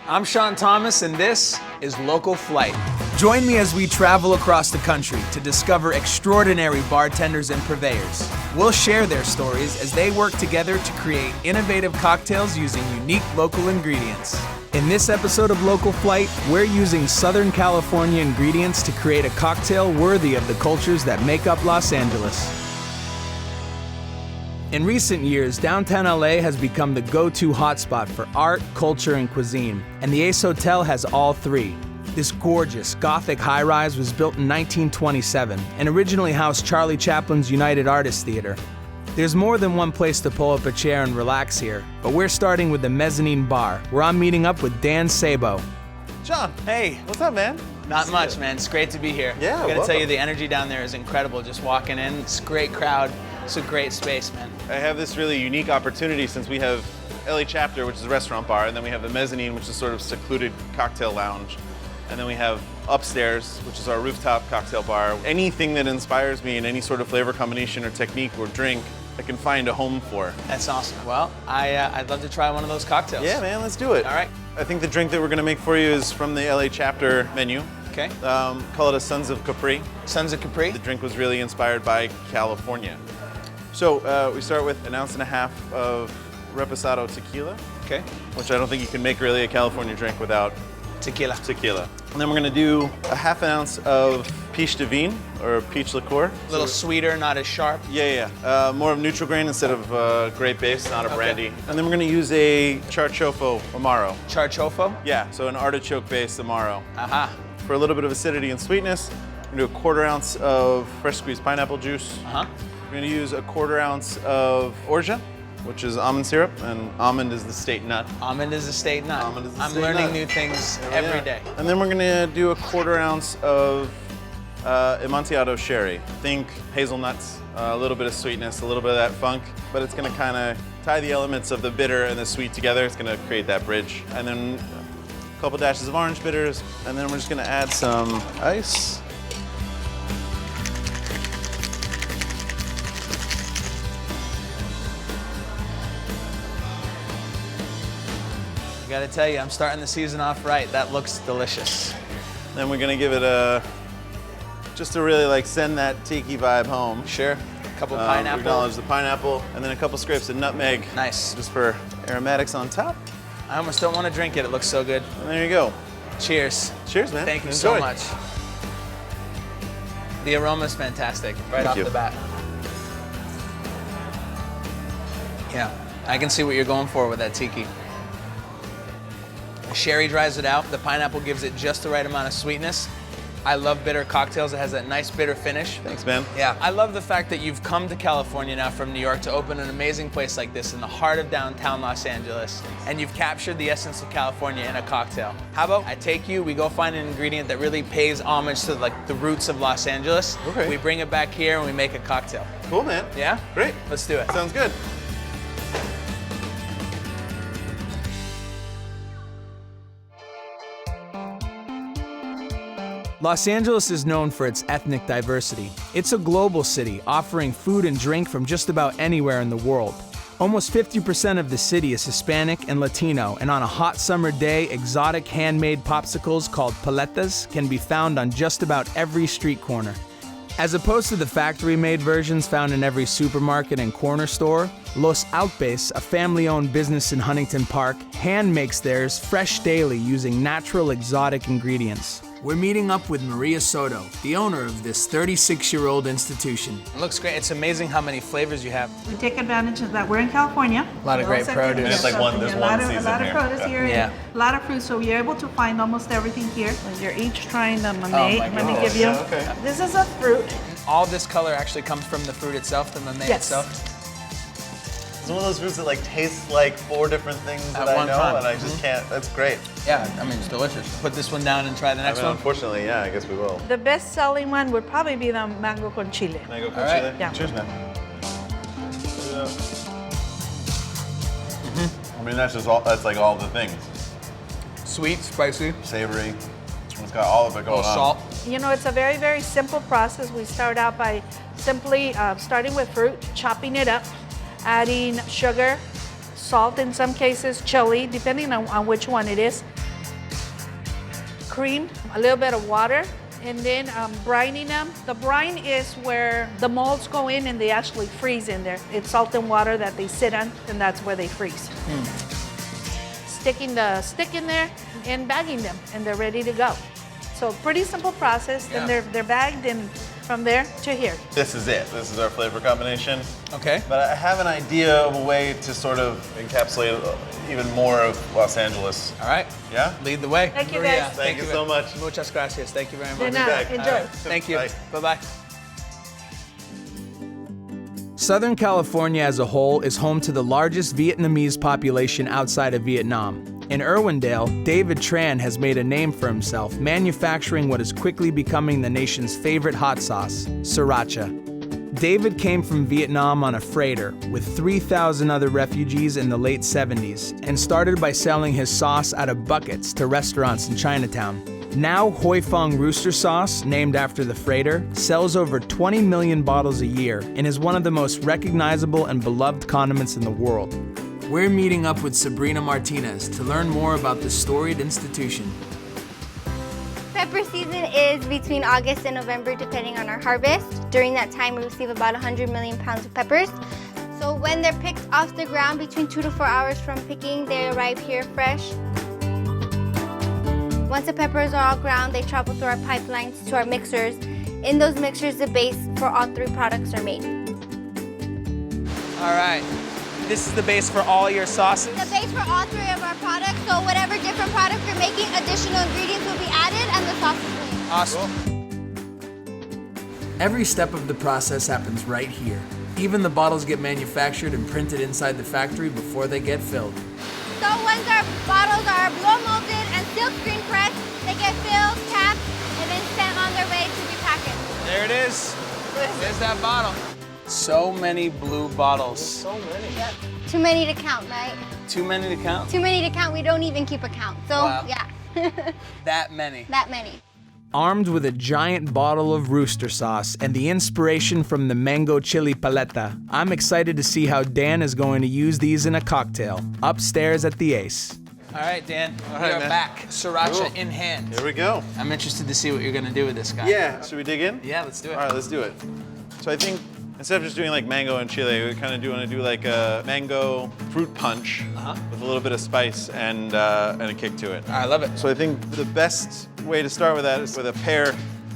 I'm Sean Thomas, and this is Local Flight. Join me as we travel across the country to discover extraordinary bartenders and purveyors. We'll share their stories as they work together to create innovative cocktails using unique local ingredients. In this episode of Local Flight, we're using Southern California ingredients to create a cocktail worthy of the cultures that make up Los Angeles. In recent years, downtown LA has become the go-to hotspot for art, culture, and cuisine, and the Ace Hotel has all three. This gorgeous, Gothic high-rise was built in 1927 and originally housed Charlie Chaplin's United Artists Theater. There's more than one place to pull up a chair and relax here, but we're starting with the Mezzanine Bar, where I'm meeting up with Dan Sabo. John, Hey, what's up, man? not much, man. It's great to be here. Yeah, I gotta welcome. tell you, the energy down there is incredible. Just walking in, it's a great crowd. It's a great space, man. I have this really unique opportunity since we have LA Chapter, which is a restaurant bar, and then we have the Mezzanine, which is sort of secluded cocktail lounge. And then we have Upstairs, which is our rooftop cocktail bar. Anything that inspires me in any sort of flavor combination or technique or drink, I can find a home for. That's awesome. Well, I'd love to try one of those cocktails. Yeah, man, let's do it. All right. I think the drink that we're gonna make for you is from the LA Chapter menu. Okay. Call it a Sons of Capri. Sons of Capri. The drink was really inspired by California. So we start with 1.5 ounces of Reposado tequila, Okay. which I don't think you can make really a California drink without Tequila. tequila. And then we're gonna do 1/2 ounce of Peach de Vin, or peach liqueur. A little sweeter, not as sharp. Yeah. More of neutral grain instead of grape base, not a Okay. brandy. And then we're gonna use a Charchofo Amaro. Charchofo. Yeah, so an artichoke based Amaro. Aha. For a little bit of acidity and sweetness, we're gonna do a 1/4 ounce of fresh squeezed pineapple juice. Uh-huh. We're gonna use a 1/4 ounce of orgeat, which is almond syrup, and almond is the state nut. Almond is a state nut. Almond is the I'm state learning nut. new things Yeah. every day. And then we're gonna do a 1/4 ounce of Amontillado sherry. Think hazelnuts, a little bit of sweetness, a little bit of that funk, but it's gonna kind of tie the elements of the bitter and the sweet together. It's gonna create that bridge. And then a couple dashes of orange bitters, and then we're just gonna add some ice. I gotta tell you, I'm starting the season off right. That looks delicious. Then we're gonna give it a, just to really like send that tiki vibe home. Sure. A couple We pineapple. acknowledge the pineapple, and then a couple scrapes of nutmeg. Nice. Just for aromatics on top. I almost don't want to drink it. It looks so good. And there you go. Cheers. Cheers, man. Thank you so Enjoy. much. The aroma's fantastic right Thank off you. the bat. Yeah, I can see what you're going for with that tiki. The sherry dries it out. The pineapple gives it just the right amount of sweetness. I love bitter cocktails. It has that nice bitter finish. Thanks, man. Yeah, I love the fact that you've come to California now from New York to open an amazing place like this in the heart of downtown Los Angeles, and you've captured the essence of California in a cocktail. How about I take you, we go find an ingredient that really pays homage to like the roots of Los Angeles. Okay. We bring it back here and we make a cocktail. Cool, man. Yeah? Great. Let's do it. Sounds good. Los Angeles is known for its ethnic diversity. It's a global city, offering food and drink from just about anywhere in the world. Almost 50% of the city is Hispanic and Latino, and on a hot summer day, exotic handmade popsicles called paletas can be found on just about every street corner. As opposed to the factory-made versions found in every supermarket and corner store, Los Alpes, a family-owned business in Huntington Park, hand makes theirs fresh daily using natural exotic ingredients. We're meeting up with Maria Soto, the owner of this 36-year-old institution. It looks great. It's amazing how many flavors you have. We take advantage of that. We're in California. A lot of great produce. It's like one- there's a one lot of, season a lot here. of produce here. Yeah. And a lot of fruit, so you're able to find almost everything here. You're each trying the my mamey. Let me goodness. give you. Yeah, okay. This is a fruit. All this color actually comes from the fruit itself, the mamey Yes. itself. It's one of those fruits that like tastes like 4 different things At that I one know, time. and I just can't. That's great. Yeah, I mean, it's delicious. Put this one down and try the next one. Unfortunately, yeah, I guess we will. The best-selling one would probably be the mango con chile. Can I go All right. Chile? Yeah. Cheers, man. I mean, that's just all. That's like all the things. Sweet, spicy, Savory. It's got all of it a going little on. salt. You know, it's a very, very simple process. We start out by simply starting with fruit, chopping it up, adding sugar, salt in some cases, chili, depending on which one it is, cream, a little bit of water, and then brining them. The brine is where the molds go in and they actually freeze in there. It's salt and water that they sit on, and that's where they freeze. Sticking the stick in there and bagging them, and they're ready to go. So pretty simple process, Yeah. and they're bagged, and from there to here. This is it. This is our flavor combination. Okay. But I have an idea of a way to sort of encapsulate even more of Los Angeles. All right. Yeah? Lead the way. Thank you, Maria, guys. Thank you so much. Muchas gracias. Thank you very De much. nada. back. Enjoy. All right. Thank you. Bye. Bye-bye. Southern California as a whole is home to the largest Vietnamese population outside of Vietnam. In Irwindale, David Tran has made a name for himself, manufacturing what is quickly becoming the nation's favorite hot sauce, sriracha. David came from Vietnam on a freighter with 3,000 other refugees in the late 70s and started by selling his sauce out of buckets to restaurants in Chinatown. Now, Hoi Fong Rooster Sauce, named after the freighter, sells over 20 million bottles a year and is one of the most recognizable and beloved condiments in the world. We're meeting up with Sabrina Martinez to learn more about this storied institution. Pepper season is between August and November, depending on our harvest. During that time, we receive about 100 million pounds of peppers. So when they're picked off the ground, between 2 to 4 hours from picking, they arrive here fresh. Once the peppers are all ground, they travel through our pipelines to our mixers. In those mixers, the base for all 3 products are made. All right. This is the base for all your sauces? The base for all 3 of our products, so whatever different product you're making, additional ingredients will be added and the sauce is made. Awesome. Every step of the process happens right here. Even the bottles get manufactured and printed inside the factory before they get filled. So once our bottles are blow molded and silk screen pressed, they get filled, capped, and then sent on their way to be packaged. There it is. There's that bottle. So many blue bottles. So many. Yep. Too many to count, right? Too many to count? Too many to count. We don't even keep a count. So, Wow. yeah. That many. That many. Armed with a giant bottle of rooster sauce and the inspiration from the mango chili paleta, I'm excited to see how Dan is going to use these in a cocktail upstairs at the Ace. All right, Dan. All We right, are man. back. Sriracha Cool. in hand. Here we go. I'm interested to see what you're gonna do with this guy. Yeah. Should we dig in? Yeah, let's do it. All right, let's do it. So I think instead of just doing like mango and chili, we kind of want to do like a mango fruit punch with a little bit of spice and a kick to it. I love it. So I think the best way to start with that is with a pear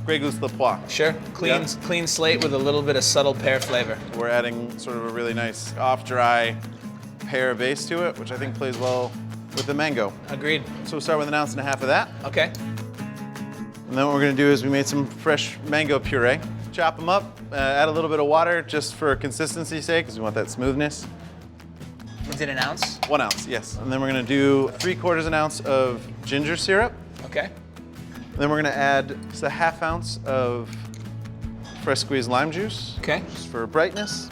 Grey Goose Le Pois. Sure. Clean, Yeah. clean slate with a little bit of subtle pear flavor. We're adding sort of a really nice off-dry pear base to it, which I think plays well with the mango. Agreed. So we'll start with 1.5 ounces of that. Okay. And then what we're gonna do is we made some fresh mango puree. Chop them up, add a little bit of water just for consistency's sake, because we want that smoothness. Is it an ounce? 1 ounce, yes. And then we're gonna do 3/4 ounce of ginger syrup. Okay. And then we're gonna add just a 1/2 ounce of fresh squeezed lime juice. Okay. Just for brightness.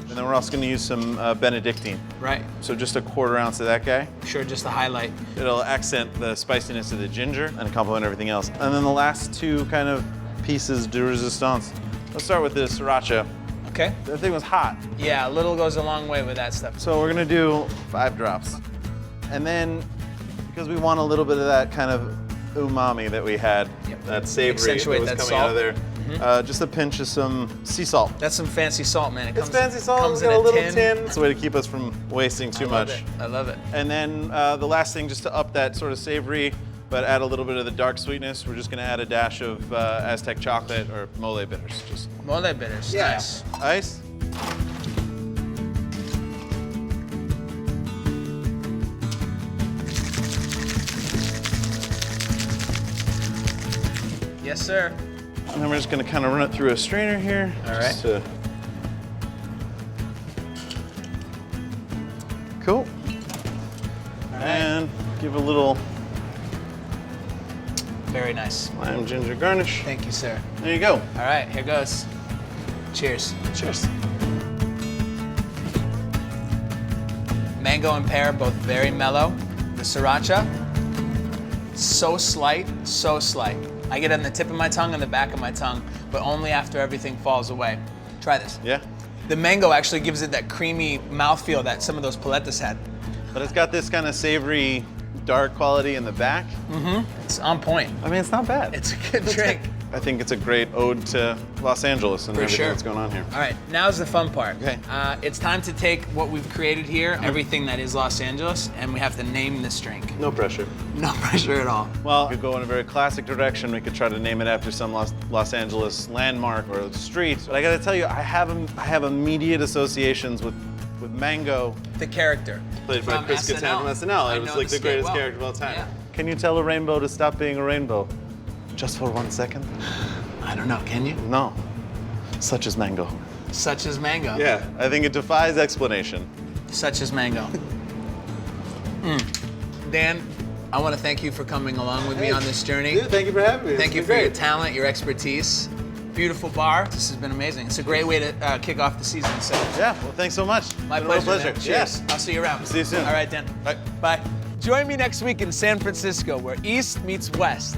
And then we're also gonna use some Benedictine. Right. So just a 1/4 ounce of that guy. Sure, just the highlight. It'll accent the spiciness of the ginger and complement everything else. And then the last 2 kind of pieces de resistance. Let's start with the sriracha. Okay. That thing was hot. Yeah, a little goes a long way with that stuff. So we're gonna do 5 drops. And then, because we want a little bit of that kind of umami that we had, Yep. that savory Accentuate that was that coming out of salt. there, just a pinch of some sea salt. That's some fancy salt, man. It's fancy salt, Comes it's got in a little tin. tin. It's a way to keep us from wasting too I love much. it. I love it. And then the last thing, just to up that sort of savory, but add a little bit of the dark sweetness, we're just gonna add a dash of Aztec chocolate or mole bitters. Just Mole bitters. Nice. ice. Yes, sir. And then we're just gonna kind of run it through a strainer here. All just to- Cool. And give a little Very nice. lime ginger garnish. Thank you, sir. There you go. All right, here goes. Cheers. Cheers. Mango and pear, both very mellow. The sriracha, so slight, so slight. I get it on the tip of my tongue and the back of my tongue, but only after everything falls away. Try this. Yeah. The mango actually gives it that creamy mouthfeel that some of those paletas had. But it's got this kind of savory dark quality in the back. It's on point. I mean, it's not bad. It's a good drink. I think it's a great ode to Los Angeles and everything sure. that's going on here. All right, now's the fun part. Okay. It's time to take what we've created here, everything that is Los Angeles, and we have to name this drink. No pressure. No pressure at all. Well, we could go in a very classic direction. We could try to name it after some Los Angeles landmark or street. But I got to tell you, I have immediate associations with mango. The character. Played by From Chris Kattan from SNL. I It was know like the the greatest skit well. character of all time. Yeah. Can you tell a rainbow to stop being a rainbow? Just for 1 second? I don't know, can you? No. Such as mango. Such as mango. Yeah, I think it defies explanation. Such as mango. Dan, I want to thank you for coming along with me on this journey. Dude, thank you for having me. Thank you for your talent, your expertise. Beautiful bar. This has been amazing. It's a great way to kick off the season. So Yeah, well, thanks so much. my Been a real pleasure. pleasure. Man. Cheers. Yeah. I'll see you around. See you soon. All right, Dan. Bye. Bye. Join me next week in San Francisco, where East meets West.